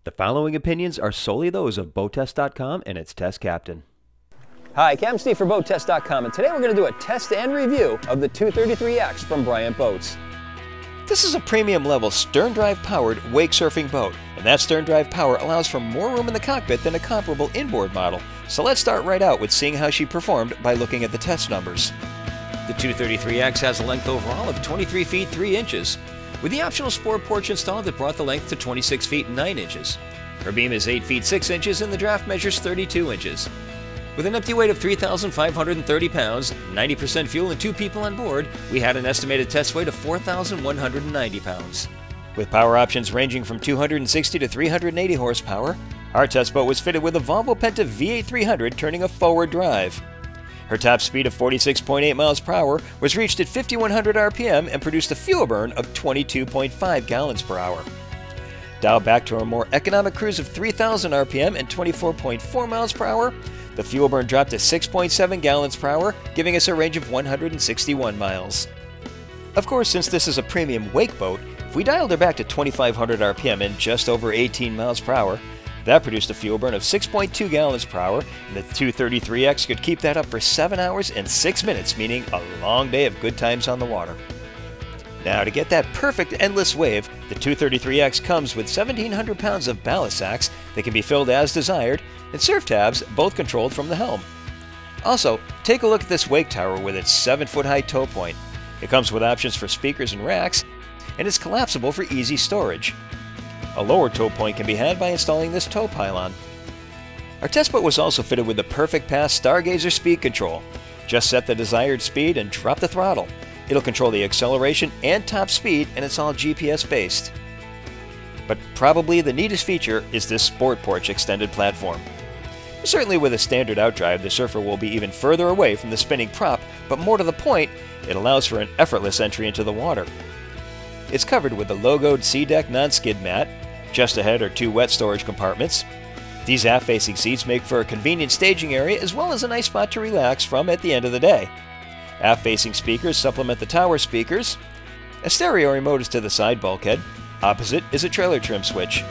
The following opinions are solely those of BoatTest.com and its test captain. Hi, Captain Steve for BoatTest.com, and today we're going to do a test and review of the 233X from Bryant Boats. This is a premium level stern drive powered wake surfing boat, and that stern drive power allows for more room in the cockpit than a comparable inboard model. So let's start right out with seeing how she performed by looking at the test numbers. The 233X has a length overall of 23 feet 3 inches. With the optional sport porch installed, it brought the length to 26 feet 9 inches. Her beam is 8 feet 6 inches and the draft measures 32 inches. With an empty weight of 3,530 pounds, 90% fuel and 2 people on board, we had an estimated test weight of 4,190 pounds. With power options ranging from 260 to 380 horsepower, our test boat was fitted with a Volvo Penta V8 300 turning a forward drive. Her top speed of 46.8 miles per hour was reached at 5,100 RPM and produced a fuel burn of 22.5 gallons per hour. Dialed back to a more economic cruise of 3,000 RPM and 24.4 miles per hour, the fuel burn dropped to 6.7 gallons per hour, giving us a range of 161 miles. Of course, since this is a premium wake boat, if we dialed her back to 2,500 RPM and just over 18 miles per hour, that produced a fuel burn of 6.2 gallons per hour, and the 233X could keep that up for 7 hours and 6 minutes, meaning a long day of good times on the water. Now, to get that perfect endless wave, the 233X comes with 1,700 pounds of ballast sacks that can be filled as desired, and surf tabs, both controlled from the helm. Also, take a look at this wake tower with its 7-foot high tow point. It comes with options for speakers and racks, and it's collapsible for easy storage. A lower tow point can be had by installing this tow pylon. Our test boat was also fitted with the Perfect Pass Stargazer speed control. Just set the desired speed and drop the throttle. It'll control the acceleration and top speed, and it's all GPS based. But probably the neatest feature is this Sport Porch extended platform. Certainly with a standard outdrive, the surfer will be even further away from the spinning prop, but more to the point, it allows for an effortless entry into the water. It's covered with the logoed SeaDek non-skid mat. Just ahead are 2 wet storage compartments. These aft-facing seats make for a convenient staging area as well as a nice spot to relax from at the end of the day. Aft-facing speakers supplement the tower speakers. A stereo remote is to the side bulkhead. Opposite is a trailer trim switch.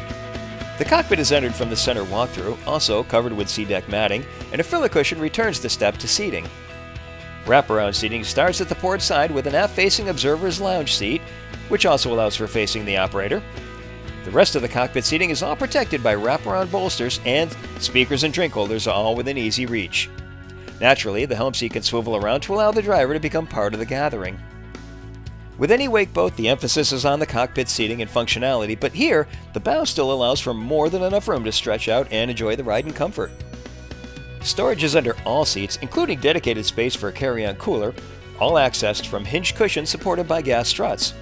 The cockpit is entered from the center walkthrough, also covered with SeaDek matting, and a filler cushion returns the step to seating. Wraparound seating starts at the port side with an aft-facing observer's lounge seat, which also allows for facing the operator. The rest of the cockpit seating is all protected by wraparound bolsters, and speakers and drink holders are all within easy reach. Naturally, the helm seat can swivel around to allow the driver to become part of the gathering. With any wake boat, the emphasis is on the cockpit seating and functionality, but here, the bow still allows for more than enough room to stretch out and enjoy the ride in comfort. Storage is under all seats, including dedicated space for a carry-on cooler, all accessed from hinged cushions supported by gas struts.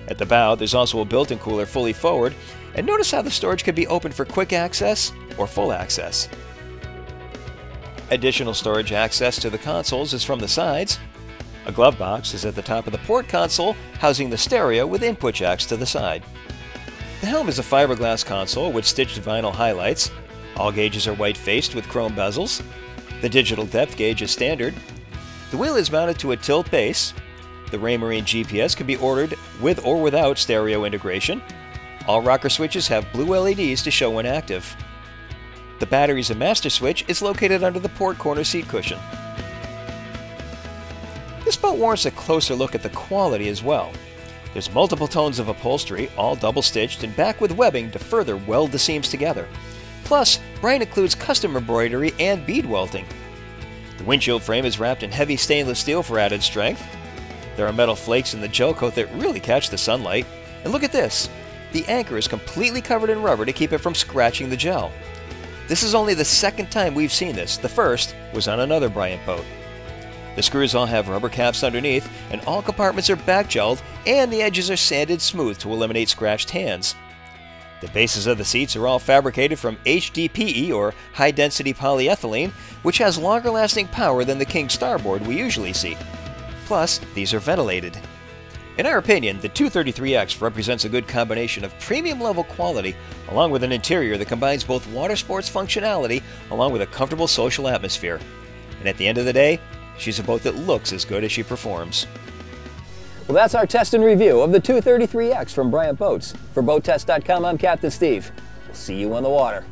At the bow, there's also a built-in cooler fully forward, and notice how the storage can be opened for quick access or full access. Additional storage access to the consoles is from the sides. A glove box is at the top of the port console, housing the stereo with input jacks to the side. The helm is a fiberglass console with stitched vinyl highlights. All gauges are white-faced with chrome bezels. The digital depth gauge is standard. The wheel is mounted to a tilt base. The Raymarine GPS can be ordered with or without stereo integration. All rocker switches have blue LEDs to show when active. The batteries and master switch is located under the port corner seat cushion. This boat warrants a closer look at the quality as well. There's multiple tones of upholstery, all double-stitched and back with webbing to further weld the seams together. Plus, Bryant includes custom embroidery and bead welting. The windshield frame is wrapped in heavy stainless steel for added strength. There are metal flakes in the gel coat that really catch the sunlight. And look at this! The anchor is completely covered in rubber to keep it from scratching the gel. This is only the second time we've seen this. The first was on another Bryant boat. The screws all have rubber caps underneath, and all compartments are back-gelled, and the edges are sanded smooth to eliminate scratched hands. The bases of the seats are all fabricated from HDPE, or high-density polyethylene, which has longer-lasting power than the King Starboard we usually see. Plus, these are ventilated. In our opinion, the 233X represents a good combination of premium-level quality along with an interior that combines both water sports functionality along with a comfortable social atmosphere. And at the end of the day, she's a boat that looks as good as she performs. Well, that's our test and review of the 233X from Bryant Boats. For BoatTest.com, I'm Captain Steve. We'll see you on the water.